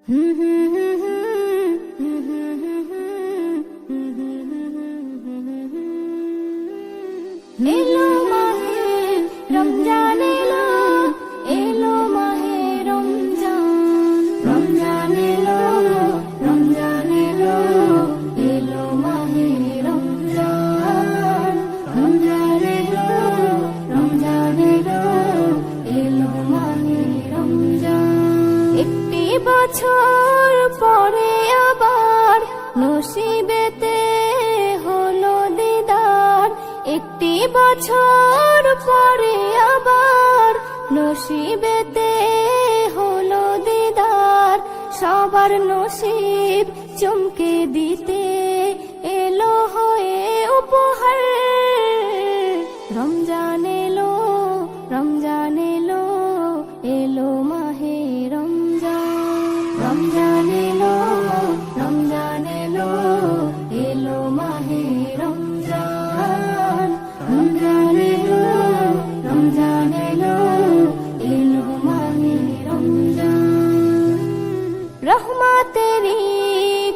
এলো মাহে রমজান এলো, এলো মাহে রমজান, রমজান এলো, রমজান এলো, এলো মাহে রমজান, রমজান এলো, রমজান এলো, এলো মাহে রমজান। একটি বছর পরে আবার নসিবেতে হলো দিদার, একটি বছর পরে আবার নসিবেতে হলো দিদার, সবার নসিব চমকে দিতে এলো হয়ে উপহার। রমজান এলো, রমজান এলো, এলো মাহে রমজান, রমজান এলো, রমজান এলো, এলো মাহে রমজান, রমজান এলো, রমজান এলো, এলো মাহে রমজান। রহমতেরি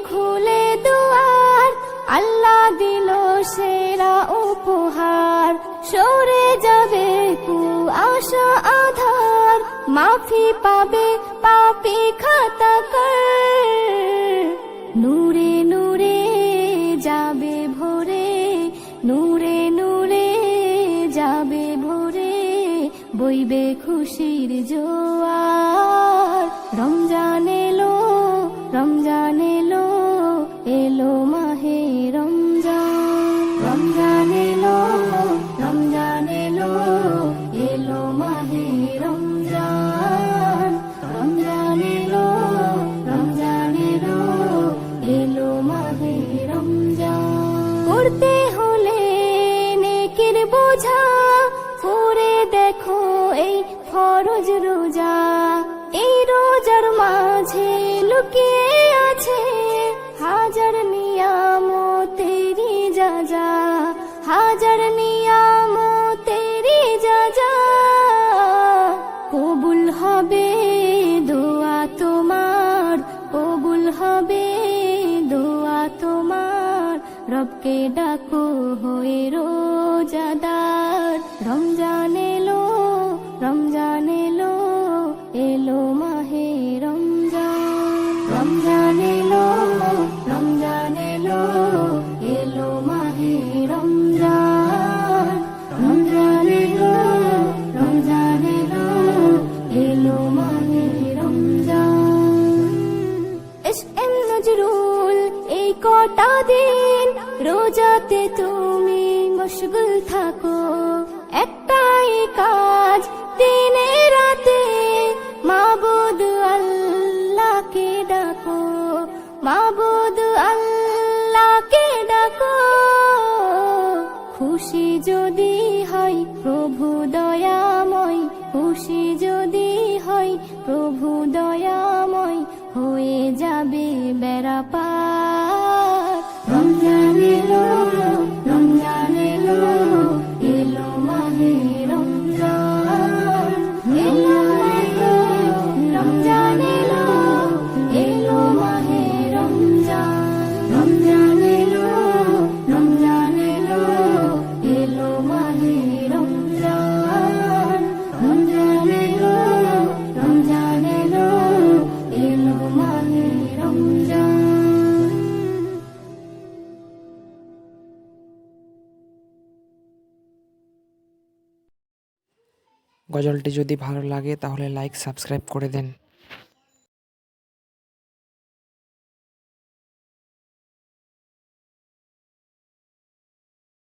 খুলে দুয়ার, আল্লাহ দিল সেরা উপহার, সরে যাবে কুয়াশা আধার, মাফি পাবে পাপী খাতাকার, নূরে নূরে যাবে ভোরে, নূরে নূরে যাবে ভোরে, বইবে খুশির জোয়ার। রমজান এলো, রমজান এলো, এলো মাহে রমজান, রমজান এলো, রমজান এলো, এলো মাহে রমজান, রমজান এলো, রমজান এলো, এলো মাহে রমজান। করতে হলে নেকির বোঝা, করে দেখো এই ফরজ রোজা, এই রোজার মাঝে লুকিয়ে আছে হাজার নিয়ামতেরি যাজা, হাজার নিয়ামতেরি যাজা। কবুল হবে দোয়া তোমার, কবুল হবে দোয়া তোমার, রবকে ডাকো হয়ে রোজাদার। রমজান এলো, রমজান এলো, এলো মাহে রমজান, রমজান এলো, রমজান এলো, এলো মাহে রমজান, রমজান এলো, রমজান এলো, এলো মাহে রমজান। এসএম নজরুল এই কটা দিন রোজাতে তুমি মশগুল থাকো, একটাই কাজ দিনে রাতে, মাবুদ আল্লাহকে ডাকো, মাবুদ আল্লাহকে ডাকো। খুশি যদি হয় প্রভু দয়াময়, খুশি যদি হয় প্রভু দয়াময়, হয়ে যাবে বেড়া পার। রমজান এলো, রমজান এলো, এলো মাহে রমজান, এলো এলো, রমজান এলো, এলো মাহে রমজান, রমজান এলো, রমজান এলো, এলো মাহে রমজান, রমজান এলো, রমজান এলো, এলো মাহে রমজান। গজলটি যদি ভালো লাগে তাহলে লাইক সাবস্ক্রাইব করে দেন।